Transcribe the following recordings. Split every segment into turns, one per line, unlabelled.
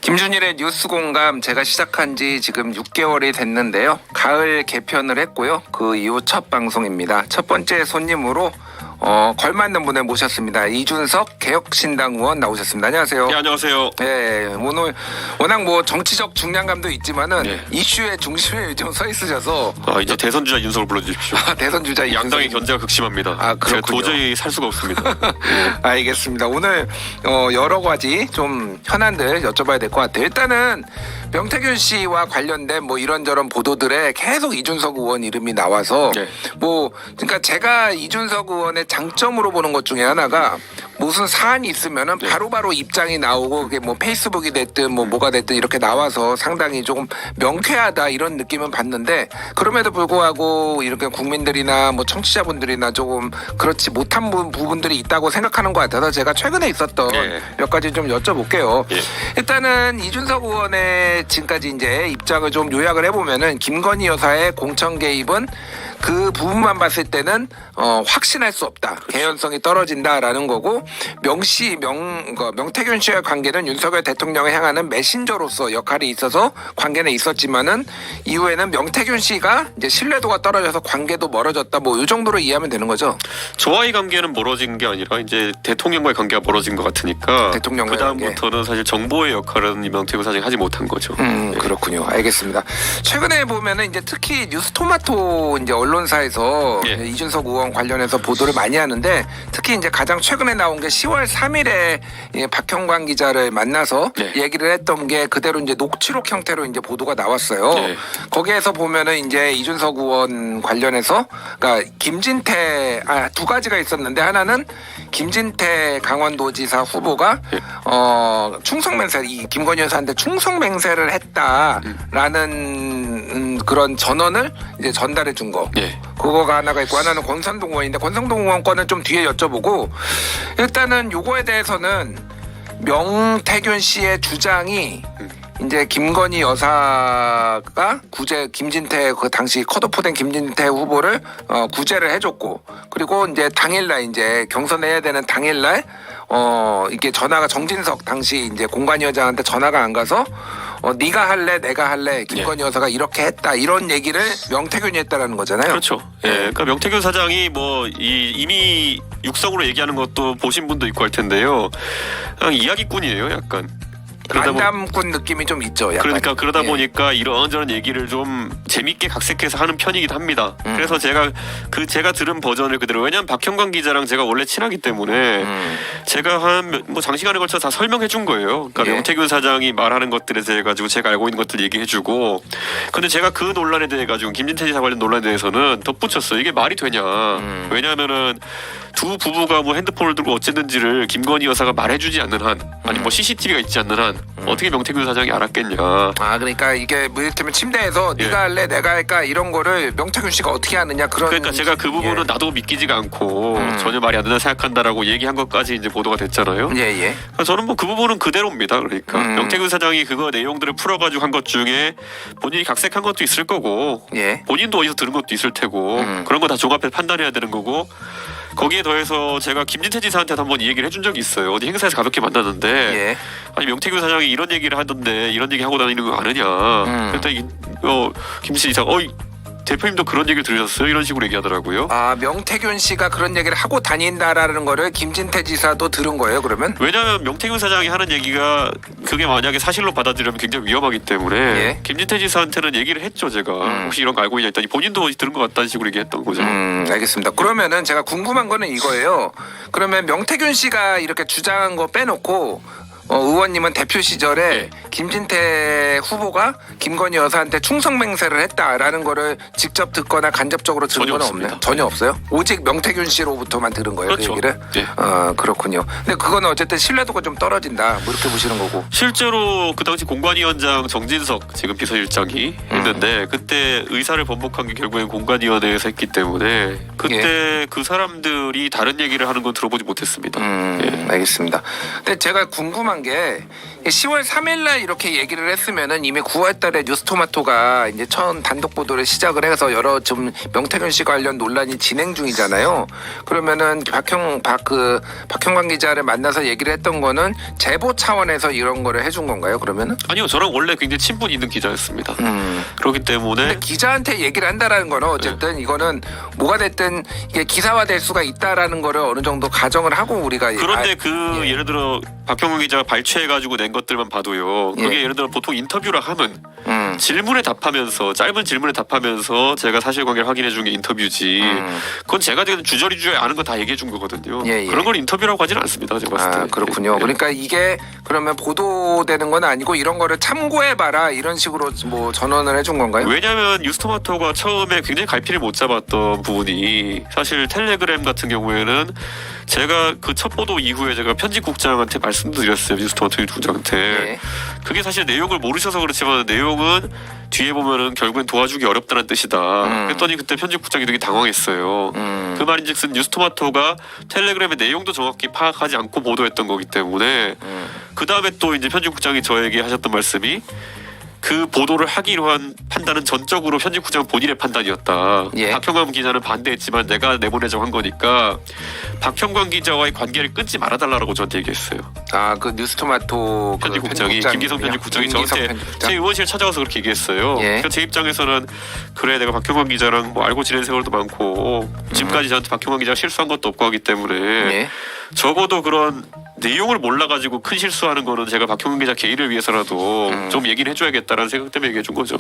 김준일의 뉴스공감 제가 시작한 지 지금 6개월이 됐는데요. 가을 개편을 했고요. 그 이후 첫 방송입니다. 첫 번째 손님으로 걸맞는 분을 모셨습니다. 이준석 개혁신당 의원 나오셨습니다. 안녕하세요.
네, 안녕하세요.
네, 오늘 워낙 뭐 정치적 중량감도 있지만은
네.
이슈의 중심에 좀 서 있으셔서
이제 대선 주자 윤석을 불러주십시오.
대선 주자
양당의 견제가 극심합니다.
그렇군요.
제가 도저히 살 수가 없습니다.
알겠습니다. 오늘 여러 가지 좀 현안들 여쭤봐야 될 것 같아요. 일단은 명태균 씨와 관련된 뭐 이런저런 보도들에 계속 이준석 의원 이름이 나와서
네.
뭐 그러니까 제가 이준석 의원의 장점으로 보는 것 중에 하나가 무슨 사안이 있으면은
네.
바로바로 입장이 나오고 그게 뭐 페이스북이 됐든 뭐 뭐가 됐든 이렇게 나와서 상당히 조금 명쾌하다 이런 느낌은 받는데 그럼에도 불구하고 이렇게 국민들이나 뭐 청취자분들이나 조금 그렇지 못한 부분들이 있다고 생각하는 것 같아서 제가 최근에 있었던
네.
몇 가지 좀 여쭤볼게요.
예.
일단은 이준석 의원의 지금까지 이제 입장을 좀 요약을 해보면은 김건희 여사의 공천 개입은 그 부분만 봤을 때는 확신할 수 없다.
그렇죠.
개연성이 떨어진다라는 거고 명태균 씨와의 관계는 윤석열 대통령을 향하는 메신저로서 역할이 있어서 관계는 있었지만은 이후에는 명태균 씨가 이제 신뢰도가 떨어져서 관계도 멀어졌다. 뭐 이 정도로 이해하면 되는 거죠.
저와의 관계는 멀어진 게 아니라 이제 대통령과의 관계가 멀어진 것 같으니까
대통령과의
그 다음부터는 사실 정보의 역할은 이 명태균 사장이 하지 못한 거죠.
그렇군요. 알겠습니다. 최근에 보면은 이제 특히 뉴스토마토 이제 언론사에서
예.
이제 이준석 의원 관련해서 보도를 많이 하는데 특히 이제 가장 최근에 나온 게 10월 3일에 박형광 기자를 만나서
예.
얘기를 했던 게 그대로 이제 녹취록 형태로 이제 보도가 나왔어요.
예.
거기에서 보면은 이제 이준석 의원 관련해서 그러니까 김진태 두 가지가 있었는데 하나는 김진태 강원도지사 후보가
예.
충성맹세 이 김건희 여사한테 충성맹세를 했다라는 그런 전언을 이제 전달해 준 거.
예.
그거가 하나가 있고 하나는 권선동 의원인데 권선동 의원 거는 좀 뒤에 여쭤보고 일단은 요거에 대해서는 명태균 씨의 주장이 이제 김건희 여사가 김진태 그 당시 컷오프된 김진태 후보를 구제를 해줬고 그리고 이제 당일날 이제 경선해야 되는 당일날 이게 전화가 정진석 당시 이제 공관위원장한테 전화가 안 가서 네가 할래 내가 할래 김건희 여사가 이렇게 했다 이런 얘기를 명태균이 했다라는 거잖아요.
그렇죠. 예. 그러니까 명태균 사장이 뭐 이미 육성으로 얘기하는 것도 보신 분도 있고 할 텐데요. 그냥 이야기꾼이에요, 약간.
만담꾼 느낌이 좀 있죠. 약간.
그러다
예.
보니까 이런저런 얘기를 좀 재밌게 각색해서 하는 편이기도 합니다. 그래서 제가 들은 버전을 그대로 왜냐면 박형광 기자랑 제가 원래 친하기 때문에 제가 한 뭐 장시간에 걸쳐 다 설명해 준 거예요. 그러니까
예.
명태균 사장이 말하는 것들에 대해 가지고 제가 알고 있는 것들 얘기해 주고 근데 제가 그 논란에 대해 가지고 김진태 지사 관련 논란에 대해서는 덧붙였어요. 이게 말이 되냐. 왜냐하면은 두 부부가 뭐 핸드폰을 들고 어쨌는지를 김건희 여사가 말해주지 않는 한 아니 뭐 CCTV가 있지 않는 한 어떻게 명태균 사장이 알았겠냐.
그러니까 이게 뭐 이를테면 침대에서
예.
네가 할래 내가 할까 이런 거를 명태균 씨가 어떻게 하느냐 그런.
그러니까 제가 그 부분은 나도 믿기지가 않고 전혀 말이 안 된다 생각한다라고 얘기한 것까지 이제 보도가 됐잖아요.
예예.
그러니까 저는 뭐 그 부분은 그대로입니다. 그러니까 명태균 사장이 그거 내용들을 풀어가지고 한 것 중에 본인이 각색한 것도 있을 거고
예.
본인도 어디서 들은 것도 있을 테고 그런 거 다 종합해서 판단해야 되는 거고 거기에 더해서 제가 김진태 지사한테도 한번 이 얘기를 해준 적이 있어요. 어디 행사에서 가볍게 만났는데
예.
아니 명태균 사장이 이런 얘기를 하던데 이런 얘기 하고 다니는 거 아느냐. 그랬더니 김진태 지사가 대표님도 그런 얘기를 들으셨어요? 이런 식으로 얘기하더라고요.
명태균 씨가 그런 얘기를 하고 다닌다라는 거를 김진태 지사도 들은 거예요, 그러면?
왜냐하면 명태균 사장이 하는 얘기가 그게 만약에 사실로 받아들이면 굉장히 위험하기 때문에
예.
김진태 지사한테는 얘기를 했죠. 제가 혹시 이런 거 알고 있냐 했더니 본인도 들은 것 같다는 식으로 얘기했던 거죠.
알겠습니다. 그러면은 제가 궁금한 거는 이거예요. 그러면 명태균 씨가 이렇게 주장한 거 빼놓고 의원님은 대표 시절에
예.
김진태 후보가 김건희 여사한테 충성맹세를 했다라는 거를 직접 듣거나 간접적으로 들은
전혀
건
없습니다.
없나요? 전혀 없어요? 오직 명태균 씨로부터만 들은 거예요,
그렇죠.
그 얘기를?
예.
그렇군요. 근데 그거는 어쨌든 신뢰도가 좀 떨어진다, 뭐 이렇게 보시는 거고.
실제로 그 당시 공관위원장 정진석 지금 비서실장이 했는데 그때 의사를 번복한 게 결국엔 공관위원회에서 했기 때문에 그때 그 사람들이 다른 얘기를 하는 건 들어보지 못했습니다.
알겠습니다. 근데 제가 궁금한 게 10월 3일날 이렇게 얘기를 했으면은 이미 9월달에 뉴스토마토가 이제 처음 단독 보도를 시작을 해서 여러 좀 명태균 씨 관련 논란이 진행 중이잖아요. 그러면은 박형광 기자를 만나서 얘기를 했던 거는 제보 차원에서 이런 거를 해준 건가요? 그러면은?
아니요, 저랑 원래 굉장히 친분 있는 기자였습니다. 그렇기 때문에
근데 기자한테 얘기를 한다라는 거는 어쨌든 이거는 뭐가 됐든 이게 기사화될 수가 있다라는 거를 어느 정도 가정을 하고 우리가
그런데 예를 들어 박형광 기자가 발췌해가지고 낸 것들만 봐도요. 그게 예를 들어 보통 인터뷰라 하면 질문에 답하면서 짧은 질문에 답하면서 제가 사실관계를 확인해 준 게 인터뷰지. 그건 제가 지금 주저리 아는 거 다 얘기해 준 거거든요. 그런 걸 인터뷰라고 하지는 않습니다. 제가 봤을 때.
그렇군요.
예.
그러니까 이게 그러면 보도되는 건 아니고 이런 거를 참고해봐라 이런 식으로 뭐 전언을 해준 건가요?
왜냐하면 뉴스토마토가 처음에 굉장히 갈피를 못 잡았던 부분이 사실 텔레그램 같은 경우에는 제가 그 첫 보도 이후에 제가 편집국장한테 말씀도 드렸어요. 뉴스토마토 편집국장한테.
예.
그게 사실 내용을 모르셔서 그렇지만 내용은 뒤에 보면은 결국엔 도와주기 어렵다는 뜻이다. 그랬더니 그때 편집국장이 되게 당황했어요. 그 말인즉슨 뉴스토마토가 텔레그램의 내용도 정확히 파악하지 않고 보도했던 거기 때문에 그 다음에 또 이제 편집국장이 저에게 하셨던 말씀이 그 보도를 하기로 한 판단은 전적으로 편집국장 본인의 판단이었다.
예.
박형광 기자는 반대했지만 내가 내보내자고 한 거니까 박형광 기자와의 관계를 끊지 말아달라고 저한테 얘기했어요.
그 뉴스토마토
편집국장이 김기성 편집국장이 저한테 제 의원실 찾아와서 그렇게 얘기했어요.
예.
그러니까 제 입장에서는 그래 내가 박형광 기자랑 뭐 알고 지낸 세월도 많고 지금까지 저한테 박형광 기자가 실수한 것도 없고 하기 때문에
예.
적어도 그런 내용을 몰라가지고 큰 실수하는 거는 제가 박형광 기자 개인을 위해서라도 좀 얘기를 해줘야겠다라는 생각 때문에 얘기해 준 거죠.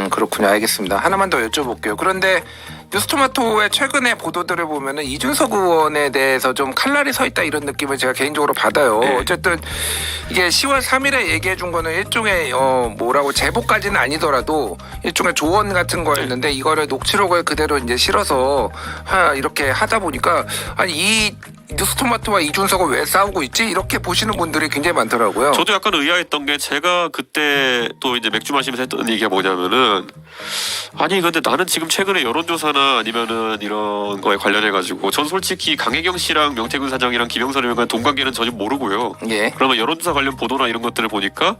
그렇군요. 알겠습니다. 하나만 더 여쭤볼게요. 그런데 뉴스토마토의 최근의 보도들을 보면은 이준석 의원에 대해서 좀 칼날이 서 있다 이런 느낌을 제가 개인적으로 받아요.
네.
어쨌든 이게 10월 3일에 얘기해 준 거는 일종의 뭐라고 제보까지는 아니더라도 일종의 조언 같은 거였는데 이거를 녹취록을 그대로 이제 실어서 이렇게 하다 보니까 아니 이 뉴스토마토와 이준석은 왜 싸우고 있지? 이렇게 보시는 분들이 굉장히 많더라고요.
저도 약간 의아했던 게 제가 그때 또 이제 맥주 마시면서 했던 얘기가 뭐냐면은 아니 근데 나는 지금 최근에 여론조사나 아니면은 이런 거에 관련해 가지고 전 솔직히 강혜경 씨랑 명태균 사장이랑 김영선 의원과 동관계는 전혀 모르고요.
예.
그러면 여론조사 관련 보도나 이런 것들을 보니까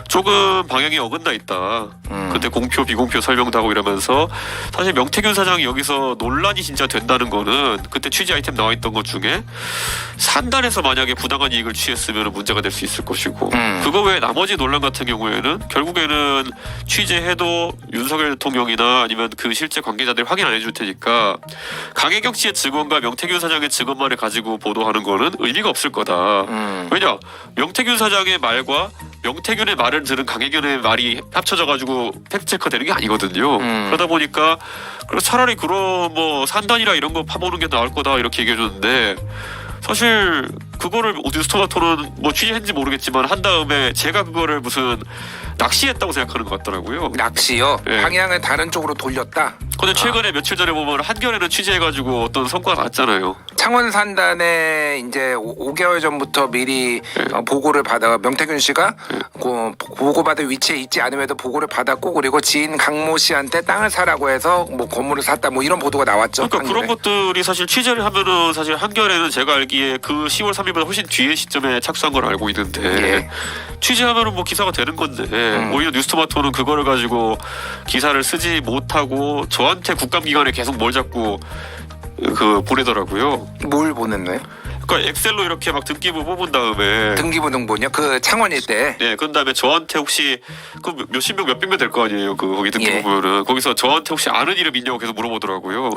조금 방향이 어긋나 있다. 그때 공표 비공표 설명도 하고 이러면서 사실 명태균 사장이 여기서 논란이 진짜 된다는 거는 그때 취재 아이템 나와 있던 것 중에 산단에서 만약에 부당한 이익을 취했으면 문제가 될 수 있을 것이고 그거 외에 나머지 논란 같은 경우에는 결국에는 취재해도 윤석열 대통령이나 아니면 그 실제 관계자들이 확인 안 해줄 테니까 강혜경 씨의 증언과 명태균 사장의 증언만을 가지고 보도하는 거는 의미가 없을 거다. 왜냐 명태균 사장의 말과 명태균의 말을 들은 강혜경의 말이 합쳐져가지고 팩트체크가 되는 게 아니거든요. 그러다 보니까 차라리 그런 뭐 산단이라 이런 거 파보는 게 나을 거다 이렇게 얘기해줬는데 사실 그거를 뉴스토마토는 뭐 취재했는지 모르겠지만 한 다음에 제가 그거를 무슨 낚시했다고 생각하는 것 같더라고요.
낚시요?
예.
방향을 다른 쪽으로 돌렸다?
근데 최근에 며칠 전에 보면 한겨레는 취재해가지고 어떤 성과가 났잖아요.
창원 산단에 이제 5개월 전부터 미리 보고를 받아 명태균 씨가 그 보고받을 위치에 있지 않음에도 보고를 받았고 그리고 지인 강모 씨한테 땅을 사라고 해서 뭐 건물을 샀다 뭐 이런 보도가 나왔죠.
그러니까
한겨레.
그런 것들이 사실 취재를 하면은 사실 한겨레는 제가 알기에 그 10월 3일보다 훨씬 뒤에 시점에 착수한 걸 알고 있는데
예.
취재하면은 뭐 기사가 되는 건데 오히려 뉴스토마토는 그거를 가지고 기사를 쓰지 못하고 저한테 국감기관에 계속 뭘 자꾸 보내더라고요.
뭘 보냈나요?
그러니까 엑셀로 이렇게 막 등기부 뽑은 다음에
등기부 등본이요? 그 창원일 때.
네, 그런 다음에 저한테 혹시 그 몇십 명 몇백 명 될 거 아니에요. 그 거기 등기부
예.
보면은 거기서 저한테 혹시 아는 이름 있냐고 계속 물어보더라고요.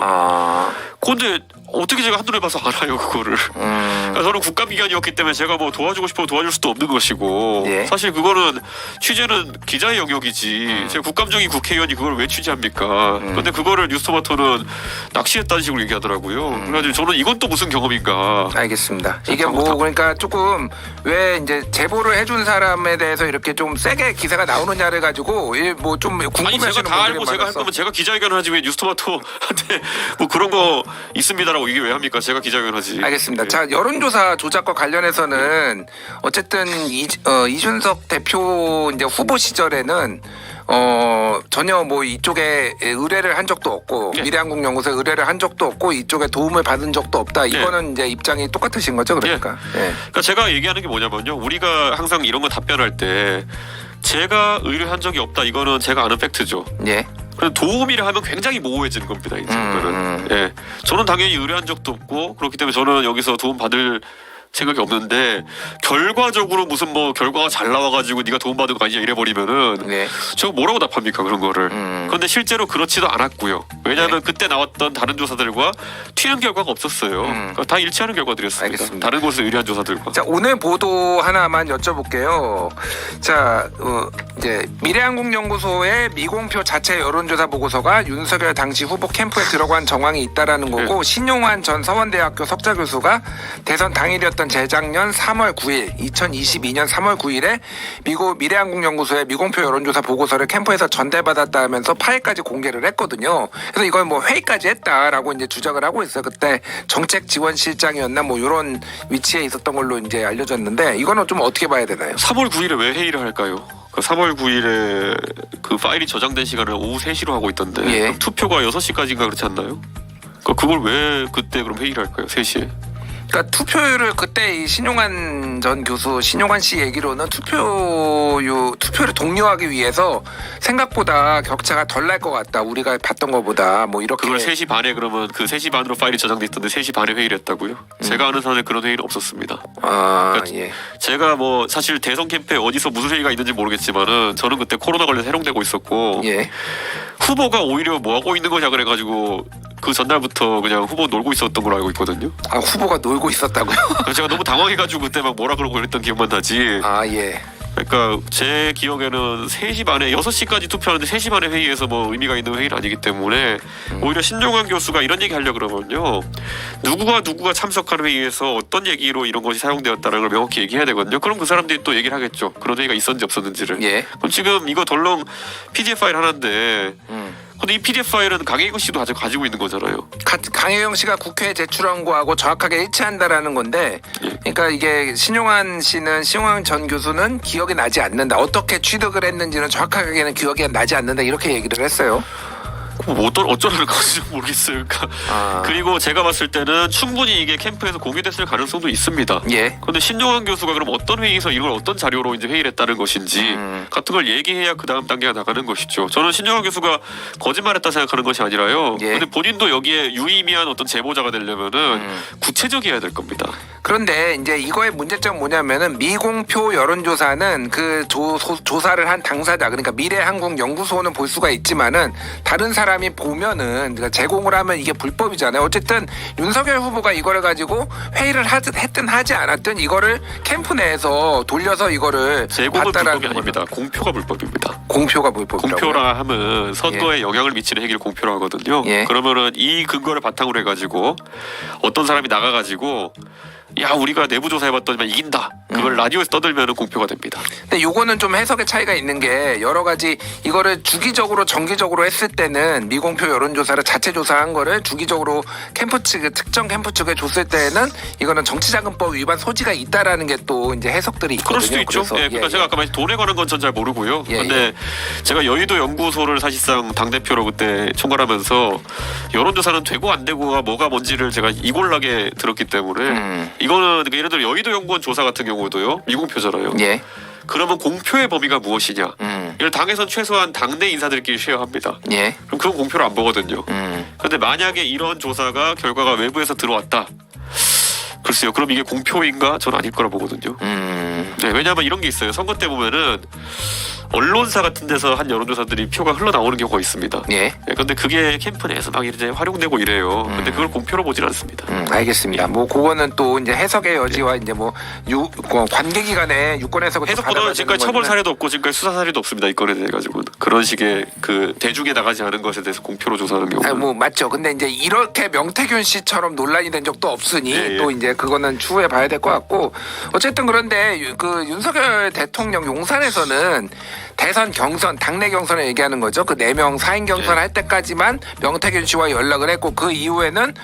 근데 어떻게 제가 한눈에 봐서 알아요 그거를. 그러니까 저는 국감기관이었기 때문에 제가 뭐 도와주고 싶어 도와줄 수도 없는 것이고
예.
사실 그거는 취재는 기자의 영역이지 제가 국감적인 국회의원이 그걸 왜 취재합니까. 근데 그거를 뉴스토마토는 낚시했다는 식으로 얘기하더라고요. 그래가지고 저는 이건 또 무슨 경험인가.
알겠습니다. 이게 뭐 그러니까 조금 왜 이제 제보를 해준 사람에 대해서 이렇게 좀 세게 기사가 나오느냐를 가지고 뭐 좀
아니
궁금해하시는
제가 다 알고
분들이
제가 할
많아서.
거면 제가 기자회견을 하지 왜 뉴스토마토한테 뭐 그런 거 있습니다라고 이게 왜 합니까? 제가 기자회견 하지.
알겠습니다.
네.
자, 여론조사 조작과 관련해서는 어쨌든 이준석 대표 이제 후보 시절에는 전혀 뭐 이쪽에 의뢰를 한 적도 없고
예.
미래한국연구소에 의뢰를 한 적도 없고 이쪽에 도움을 받은 적도 없다. 이거는 이제 입장이 똑같으신 거죠, 그러니까. 예.
그러니까 제가 얘기하는 게 뭐냐면요. 우리가 항상 이런 거 답변할 때 제가 의뢰한 적이 없다. 이거는 제가 아는 팩트죠.
예.
그럼 도움이라 하면 굉장히 모호해지는 겁니다. 이제 그거는. 예, 저는 당연히 의뢰한 적도 없고 그렇기 때문에 저는 여기서 도움 받을 생각이 없는데 결과적으로 무슨 뭐 결과가 잘 나와가지고 네가 도움 받은 거 아니냐 이래버리면은
네.
제가 뭐라고 답합니까 그런 거를. 그런데 실제로 그렇지도 않았고요. 왜냐하면
네.
그때 나왔던 다른 조사들과 튀는 결과가 없었어요. 그러니까 다 일치하는 결과들이었습니다.
알겠습니다.
다른 곳에 의뢰한 조사들과.
자, 오늘 보도 하나만 여쭤볼게요. 자, 이제 미래한국연구소의 미공표 자체 여론조사 보고서가 윤석열 당시 후보 캠프에 들어간 정황이 있다라는 거고 신용환 전 서원대학교 석좌 교수가 대선 당일이었던 재작년 3월 9일, 2022년 3월 9일에 미국 미래한국연구소의 미공표 여론조사 보고서를 캠프에서 전달받았다 하면서 파일까지 공개를 했거든요. 그래서 이걸 뭐 회의까지 했다라고 이제 주장을 하고 있어요. 그때 정책지원실장이었나 뭐 이런 위치에 있었던 걸로 이제 알려졌는데 이거는 좀 어떻게 봐야 되나요?
3월 9일에 왜 회의를 할까요? 그 3월 9일에 그 파일이 저장된 시간을 오후 3시로 하고 있던데
예.
그럼 투표가 6시까지인가 그렇지 않나요? 그걸 왜 그때 그럼 회의를 할까요? 3시에?
그러니까 투표율을 그때 이 신용환 전 교수, 신용환 씨 얘기로는 투표를 독려하기 위해서 생각보다 격차가 덜 날 것 같다. 우리가 봤던 것보다 뭐 이렇게.
그걸 3시 반에 그러면 그 3시 반으로 파일이 저장돼 있던데 3시 반에 회의를 했다고요? 제가 아는 사람에 그런 회의는 없었습니다.
아,
그러니까
예.
제가 뭐 사실 대선 캠프에 어디서 무슨 회의가 있는지 모르겠지만은 저는 그때 코로나 걸려서 해롱되고 있었고
예.
후보가 오히려 뭐 하고 있는 거냐 그래가지고 그 전날부터 그냥 후보 놀고 있었던 걸로 알고 있거든요.
아, 후보가 놀고 있었다고요?
그래서 제가 너무 당황해가지고 그때 막 뭐라 그러고 그랬던 기억만 나지.
아, 예.
그러니까 제 기억에는 3시 반에 6시까지 투표하는데 3시 반에 회의에서 뭐 의미가 있는 회의는 아니기 때문에 오히려 신용환 교수가 이런 얘기 하려고 그러면요. 누구가 참석하는 회의에서 어떤 얘기로 이런 것이 사용되었다는 걸 명확히 얘기해야 되거든요. 그럼 그 사람들이 또 얘기를 하겠죠. 그런 회의가 있었는지 없었는지를.
예.
그럼 지금 이거 덜렁 PDF 파일 하나인데 근데 이 PDF 파일은 강혜구 씨도 아직 가지고 있는 거잖아요.
강혜영 씨가 국회에 제출한 거하고 정확하게 일치한다라는 건데, 그러니까 이게 신용환 전 교수는 기억이 나지 않는다. 어떻게 취득을 했는지는 정확하게는 기억이 나지 않는다. 이렇게 얘기를 했어요.
뭐 어쩌라는 건지 모르겠어요. 그러니까 그리고 제가 봤을 때는 충분히 이게 캠프에서 공유됐을 가능성도 있습니다.
예.
그런데 신용환 교수가 그럼 어떤 회의에서 이걸 어떤 자료로 이제 회의를 했다는 것인지 같은 걸 얘기해야 그 다음 단계가 나가는 것이죠. 저는 신용환 교수가 거짓말했다 생각하는 것이 아니라요.
예.
근데 본인도 여기에 유의미한 어떤 제보자가 되려면은 구체적이어야 될 겁니다.
그런데 이제 이거의 문제점은 뭐냐면은 미공표 여론조사는 그 조사를 한 당사자, 그러니까 미래한국연구소는 볼 수가 있지만은 다른 사람이 보면은, 그러니까 제공을 하면 이게 불법이잖아요. 어쨌든 윤석열 후보가 이거를 가지고 회의를 했든 하지 않았든 이거를 캠프 내에서 돌려서 이거를
제공은
봤다라는
불법이 아닙니다. 공표가 불법입니다.
공표가 불법이라고요?
공표라 하면 선거에 영향을 미치는 행위를 공표로 하거든요.
예.
그러면은 이 근거를 바탕으로 해가지고 어떤 사람이 나가가지고 야 우리가 내부 조사해봤더니만 이긴다. 그걸 라디오에서 떠들면은 공표가 됩니다.
근데 요거는 좀 해석의 차이가 있는 게 여러 가지 이거를 주기적으로 정기적으로 했을 때는 미공표 여론조사를 자체 조사한 거를 주기적으로 특정 캠프 측에 줬을 때는 이거는 정치자금법 위반 소지가 있다라는 게 또 이제 해석들이 있거든요.
그럴 수도 있죠.
그래서,
예, 그러니까 제가 아까 말씀 돈에 관한 건 전 잘 모르고요.
예,
근데 제가 여의도 연구소를 사실상 당 대표로 그때 총괄하면서 여론조사는 되고 안 되고가 뭐가 뭔지를 제가 이골라게 들었기 때문에 이거는 예를 들어 여의도 연구원 조사 같은 경우도요 미공표잖아요.
예.
그러면 공표의 범위가 무엇이냐? 이걸 당에선 최소한 당내 인사들끼리 쉐어합니다.
예.
그럼 그건 공표를 안 보거든요. 그런데 만약에 이런 조사가 결과가 외부에서 들어왔다. 글쎄요. 그럼 이게 공표인가? 저는 아닐 거라 보거든요. 네, 왜냐하면 이런 게 있어요. 선거 때 보면은 언론사 같은 데서 한 여론조사들이 표가 흘러나오는 경우가 있습니다.
예.
그런데 그게 캠프 내에서 막 이제 활용되고 이래요. 근데 그걸 공표로 보진 않습니다.
알겠습니다. 뭐 그거는 또 이제 해석의 여지와 이제 뭐 관계기관의 유권 해석을
해석보다는 지금까지 처벌 사례도 없고 지금까지 수사 사례도 없습니다. 이 건에 대해 가지고는 그런 식의 그 대중에 나가지 않은 것에 대해서 공표로 조사하는 경우.
아니, 뭐 맞죠. 근데 이제 이렇게 명태균 씨처럼 논란이 된 적도 없으니
예.
또 이제 그거는 추후에 봐야 될 것 같고 어쨌든 그런데 그 윤석열 대통령 용산에서는 대선 경선, 당내 경선을 얘기하는 거죠. 그 4명 4인 경선 할 때까지만 명태균 씨와 연락을 했고 그 이후에는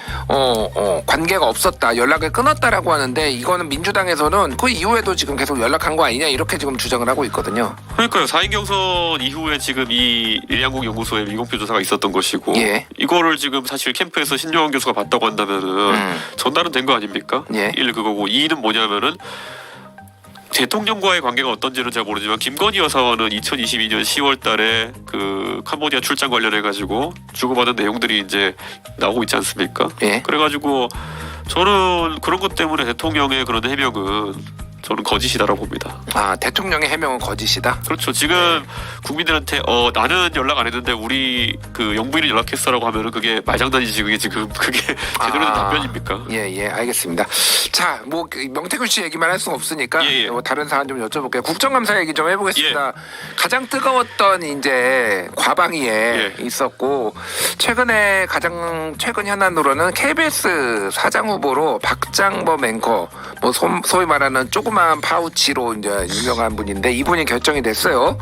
관계가 없었다, 연락을 끊었다라고 하는데 이거는 민주당에서는 그 이후에도 지금 계속 연락한 거 아니냐 이렇게 지금 주장을 하고 있거든요.
그러니까요. 4인 경선 이후에 지금 이 일양국 연구소에 미공표 조사가 있었던 것이고
예.
이거를 지금 사실 캠프에서 신종환 교수가 봤다고 한다면은 전달은 된 거 아닙니까?
예.
1 그거고 2는 뭐냐면은 대통령과의 관계가 어떤지는 잘 모르지만 김건희 여사와는 2022년 10월 달에 그 캄보디아 출장 관련해 가지고 주고받은 내용들이 이제 나오고 있지 않습니까?
예.
그래가지고 저는 그런 것 때문에 대통령의 그런 해명은 저는 거짓이다라고 봅니다.
아, 대통령의 해명은 거짓이다.
그렇죠. 지금 국민들한테 나는 연락 안 했는데 우리 그 영부인이 연락했어라고 하면은 그게 말장난이지. 그게 지금 그게 제대로 된 답변입니까?
예, 알겠습니다. 자, 뭐 명태균 씨 얘기만 할 수는 없으니까
예.
뭐 다른 사안 좀 여쭤볼게요. 국정감사 얘기 좀 해보겠습니다. 가장 뜨거웠던 이제 과방위에 있었고 최근에 가장 최근 현안으로는 KBS 사장 후보로 박장범 앵커, 뭐 소위 말하는 조그만 파우치로 이제 유명한 분인데 이분이 결정이 됐어요.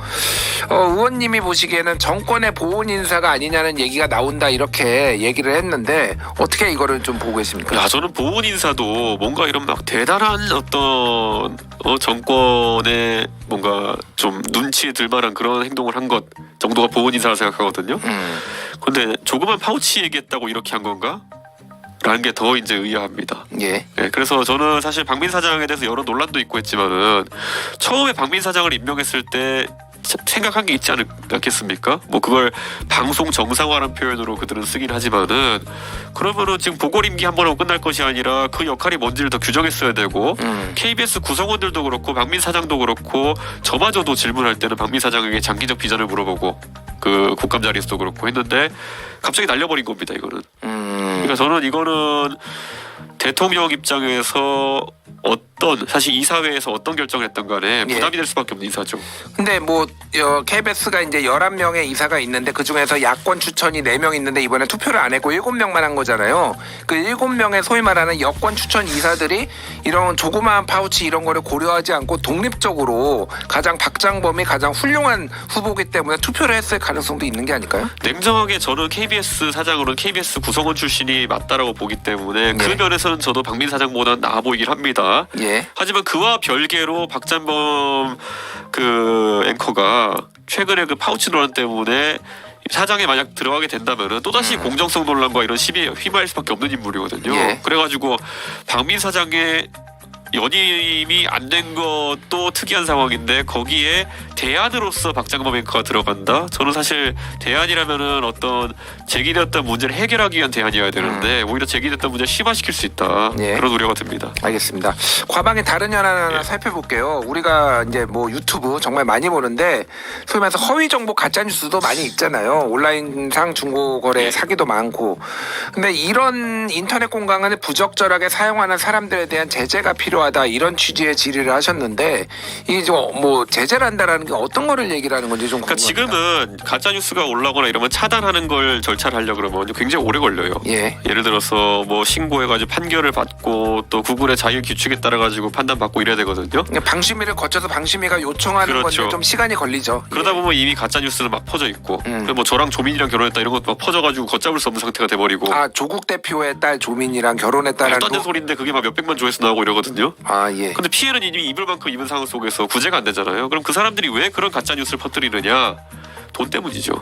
의원님이 보시기에는 정권의 보온 인사가 아니냐는 얘기가 나온다 이렇게 얘기를 했는데 어떻게 이거를 좀 보고 계십니까?
야, 저는 보훈 인사도 뭔가 이런 막 대단한 어떤 정권의 뭔가 좀 눈치에 들만한 그런 행동을 한 것 정도가 보훈 인사라 생각하거든요. 근데 조그만 파우치 얘기했다고 이렇게 한 건가? 라는 게 더 이제 의아합니다.
예.
네, 그래서 저는 사실 박민 사장에 대해서 여러 논란도 있고 했지만은 처음에 박민 사장을 임명했을 때 생각한 게 있지 않겠습니까? 뭐 그걸 방송 정상화라는 표현으로 그들은 쓰긴 하지만은 그러면은 지금 보궐임기 한 번 하고 끝날 것이 아니라 그 역할이 뭔지를 더 규정했어야 되고 KBS 구성원들도 그렇고 박민 사장도 그렇고 저마저도 질문할 때는 박민 사장에게 장기적 비전을 물어보고 그 국감 자리에서도 그렇고 했는데 갑자기 날려버린 겁니다. 이거는. 그러니까 저는 이거는 대통령 입장에서 사실 이 사회에서 어떤 결정을 했던 간에 부담이 될 수밖에 없는 인사죠.
근데 뭐 KBS가 이제 11명의 이사가 있는데 그중에서 야권 추천이 4명 있는데 이번에 투표를 안 했고 7명만 한 거잖아요. 그 7명의 소위 말하는 여권 추천 이사들이 이런 조그마한 파우치 이런 거를 고려하지 않고 독립적으로 박장범이 가장 훌륭한 후보기 때문에 투표를 했을 가능성도 있는 게 아닐까요?
냉정하게 저는 KBS 사장으로는 KBS 구성원 출신이 맞다라고 보기 때문에 그 면에서는 저도 박민 사장보다는 나아 보이긴 합니다. 하지만 그와 별개로 박장범 그 앵커가 최근에 그 파우치 논란 때문에 사장에 만약 들어가게 된다면은 또다시 공정성 논란과 이런 시비에 휘말릴 수밖에 없는 인물이거든요. 그래가지고 박민 사장의 연임이 안 된 것도 특이한 상황인데 거기에 대안으로서 박장범 앵커가 들어간다? 저는 사실 대안이라면은 어떤 제기됐던 문제를 해결하기 위한 대안이어야 되는데 오히려 제기됐던 문제를 심화시킬 수 있다. 그런 우려가 듭니다.
알겠습니다. 과방의 다른 현안 하나 살펴볼게요. 우리가 이제 뭐 유튜브 정말 많이 보는데 소위 말해서 허위 정보 가짜 뉴스도 많이 있잖아요. 온라인상 중고거래 사기도 많고. 근데 이런 인터넷 공간을 부적절하게 사용하는 사람들에 대한 제재가 필요하다 이런 취지의 질의를 하셨는데 이게 뭐 제재를 한다라는 게 어떤 거를 얘기를 하는 건지 좀 궁금합니다.
지금은 가짜 뉴스가 올라오거나 이러면 차단하는 걸 절차를 하려고 그러면 굉장히 오래 걸려요. 예를 들어서 뭐 신고해가지고 판결을 받고 또 구글의 자율 규칙에 따라 가지고 판단받고 이래야 되거든요.
방심위를 거쳐서 방심위가 요청하는 건데 좀 시간이 걸리죠.
그러다 보면 이미 가짜 뉴스는 막 퍼져 있고 뭐 저랑 조민이랑 결혼했다 이런 것도 막 퍼져가지고 걷잡을 수 없는 상태가 돼버리고.
조국 대표의 딸 조민이랑 결혼했다라는
말도 안 되는 소리인데 그게 막 몇백만 조회수 나오고 이러거든요. 근데 피해는 이미 입을 만큼 입은 상황 속에서 구제가 안 되잖아요. 그럼 그 사람들이 왜 그런 가짜 뉴스를 퍼뜨리느냐? 돈 때문이죠.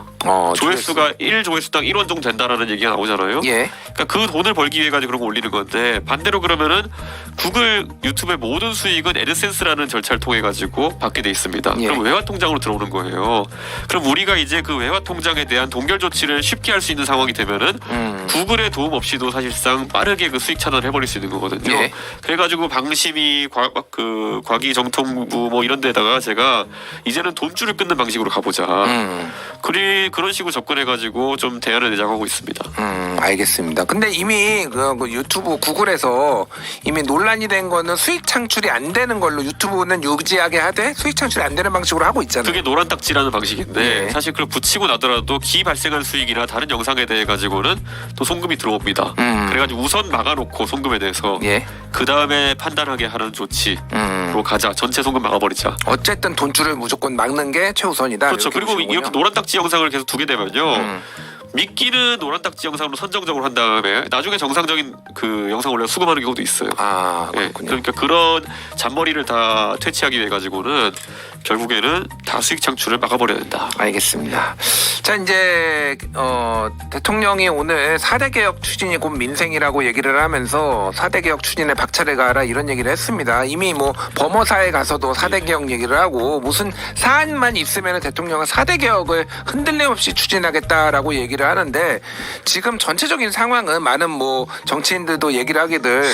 조회수가 1조회수당 1원 정도 된다라는 얘기가 나오잖아요. 그러니까 그 돈을 벌기 위해 가지고 그런 거 올리는 건데 반대로 그러면은 구글 유튜브의 모든 수익은 애드센스라는 절차를 통해 가지고 받게 돼 있습니다. 그럼 외화 통장으로 들어오는 거예요. 그럼 우리가 이제 그 외화 통장에 대한 동결 조치를 쉽게 할 수 있는 상황이 되면은 구글의 도움 없이도 사실상 빠르게 그 수익 차단을 해버릴 수 있는 거거든요. 그래가지고 방심위 과기정통부 뭐 이런 데다가 제가 이제는 돈줄을 끊는 방식으로 가보자. 그런 식으로 접근해가지고 좀 대안을 내자고 있습니다.
알겠습니다. 근데 이미 그 유튜브 구글에서 이미 논란이 된 거는 수익 창출이 안 되는 걸로 유튜브는 유지하게 하되 수익 창출이 안 되는 방식으로 하고 있잖아요.
그게 노란 딱지라는 방식인데 사실 그걸 붙이고 나더라도 기 발생한 수익이나 다른 영상에 대해 가지고는 또 송금이 들어옵니다. 그래가지고 우선 막아놓고 송금에 대해서 그 다음에 판단하게 하는 조치로 가자. 전체 송금 막아버리자.
어쨌든 돈줄을 무조건 막는 게 최우선이다.
그렇죠.
이렇게
그리고
보시는군요.
이렇게 노란 딱지 영상을 계속 두게 되면요. 미끼는 노란 딱지 영상으로 선정적으로 한 다음에 나중에 정상적인 그 영상 올려 수금하는 경우도 있어요.
아,
예,
그렇군요.
그러니까 그런 잔머리를 다 퇴치하기 위해 가지고는 결국에는 다 수익 창출을 막아버려야 된다.
알겠습니다. 자, 이제 대통령이 오늘 4대 개혁 추진이 곧 민생이라고 얘기를 하면서 4대 개혁 추진에 박차를 가하라 이런 얘기를 했습니다. 이미 뭐 범어사에 가서도 4대 개혁 얘기를 하고 무슨 사안만 있으면 대통령은 4대 개혁을 흔들림 없이 추진하겠다라고 얘기를 하는데 지금 전체적인 상황은 많은 뭐 정치인들도 얘기를 하기들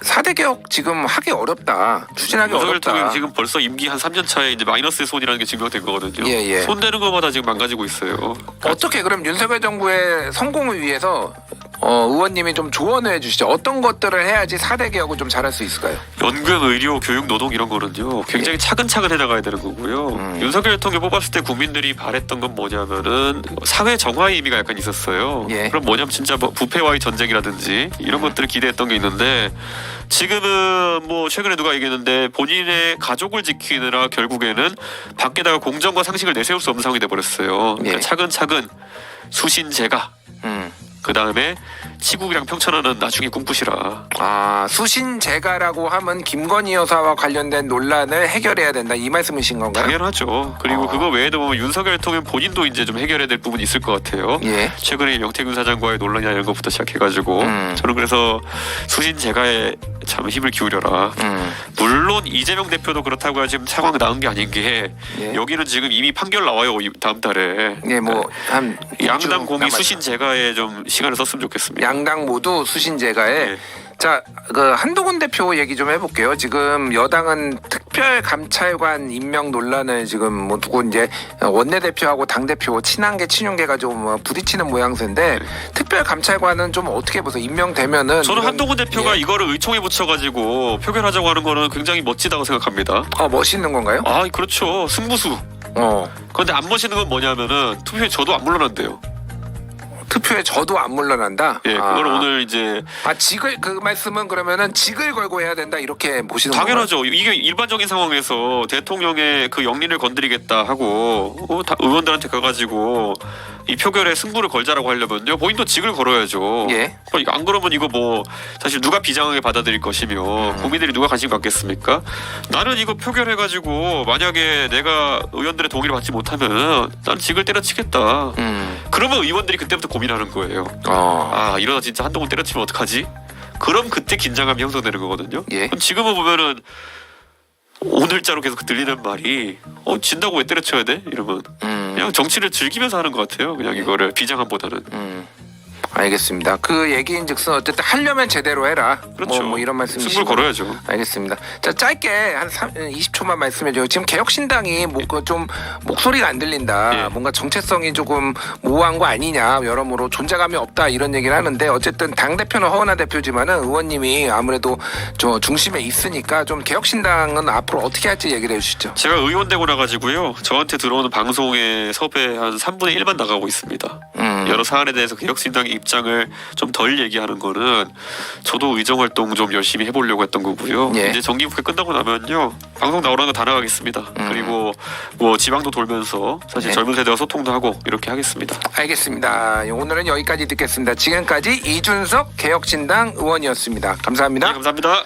4대 개혁 지금 하기 어렵다. 추진하기
윤석열
어렵다.
대통령 지금 벌써 임기 한 3년 차에 이제 마이너스의 손이라는 게 증명된 거거든요.
예, 예.
손 대는 것마다 지금 망가지고 있어요.
어떻게 그럼 윤석열 정부의 성공을 위해서 의원님이 좀 조언을 해주시죠. 어떤 것들을 해야지 4대 개혁을 좀 잘할 수 있을까요?
연금, 의료, 교육, 노동 이런 거는요 굉장히 차근차근 해나가야 되는 거고요. 윤석열 대통령 뽑았을 때 국민들이 바랬던 건 뭐냐면은 사회 정화의 의미가 약간 있었어요.
예.
그럼 뭐냐면 진짜 뭐 부패와의 전쟁이라든지 이런 것들을 기대했던 게 있는데 지금은 뭐 최근에 누가 얘기했는데 본인의 가족을 지키느라 결국에는 밖에다가 공정과 상식을 내세울 수 없는 상황이 돼버렸어요. 그러니까
예.
차근차근 수신제가 그 다음에 시국이랑 평천하는 나중에 꿈꾸시라.
아, 수신제가라고 하면 김건희 여사와 관련된 논란을 해결해야 된다 이 말씀이신 건가요?
당연하죠. 그리고 그거 외에도 보면 윤석열 대통령 본인도 이제 좀 해결해야 될 부분이 있을 것 같아요.
예.
최근에 명태균 사장과의 논란이나 이런 것부터 시작해가지고 저는 그래서 수신제가에 참 힘을 기울여라. 물론 이재명 대표도 그렇다고 해서 지금 상황 나은 게 아닌 게
예.
여기는 지금 이미 판결 나와요. 다음 달에.
예, 뭐 한
양당 공이 수신제가에 좀 시간을 썼으면 좋겠습니다.
양당 모두 수신제가에
네.
자, 그 한동훈 대표 얘기 좀 해볼게요. 지금 여당은 특별 감찰관 임명 논란을 지금 뭐 두고 이제 원내대표하고 당 대표 친한계 친윤계가 좀 부딪히는 모양새인데 특별 감찰관은 좀 어떻게 보세요? 임명되면은
저는
이런-
한동훈 대표가
예.
이거를 의총에 붙여가지고 표결하자고 하는 거는 굉장히 멋지다고 생각합니다.
멋있는 건가요?
아 그렇죠. 승부수.
어.
그런데 안 멋있는 건 뭐냐면은 투표에 저도 안 물러난대요.
투표에 저도 안 물러난다.
예, 그걸 오늘 이제
직을 그 말씀은 그러면은 직을 걸고 해야 된다 이렇게 보시는 건가요?
당연하죠. 이게 일반적인 상황에서 대통령의 그 영린을 건드리겠다 하고 의원들한테 가가지고 이 표결에 승부를 걸자라고 하려면요 본인도 직을 걸어야죠.
예.
안 그러면 이거 뭐 사실 누가 비장하게 받아들일 것이며 국민들이 누가 관심 갖겠습니까? 나는 이거 표결해가지고 만약에 내가 의원들의 동의를 받지 못하면 난 직을 때려치겠다. 그러면 의원들이 그때부터 고민하는 거예요. 아 이러다 진짜 한동훈 때려치면 어떡하지? 그럼 그때 긴장감이 형성되는 거거든요.
예.
그럼 지금은 보면은 오늘자로 계속 들리는 말이 진다고 왜 때려쳐야 돼? 이러면 그냥 정치를 즐기면서 하는 것 같아요. 그냥 이거를 비장함보다는.
알겠습니다. 그 얘기인즉슨 어쨌든 하려면 제대로 해라.
그렇죠.
뭐 이런 말씀이시죠.
승부를 걸어야죠.
알겠습니다. 자, 짧게 한 20초만 말씀해줘요. 지금 개혁신당이 좀 목소리가 안 들린다.
예.
뭔가 정체성이 조금 모호한 거 아니냐. 여러모로 존재감이 없다 이런 얘기를 하는데 어쨌든 당 대표는 허은하 대표지만은 의원님이 아무래도 저 중심에 있으니까 좀 개혁신당은 앞으로 어떻게 할지 얘기를 해주시죠.
제가 의원 되고 나가지고요. 저한테 들어오는 방송에 섭외 한 3분의 1만 나가고 있습니다. 여러 사안에 대해서 개혁신당의 입장을 좀 덜 얘기하는 거는 저도 의정활동 좀 열심히 해보려고 했던 거고요.
예.
이제 정기국회 끝나고 나면요. 방송 나오라는 거 다 나가겠습니다. 그리고 뭐 지방도 돌면서 사실
네.
젊은 세대와 소통도 하고 이렇게 하겠습니다.
알겠습니다. 오늘은 여기까지 듣겠습니다. 지금까지 이준석 개혁신당 의원이었습니다. 감사합니다.
네, 감사합니다.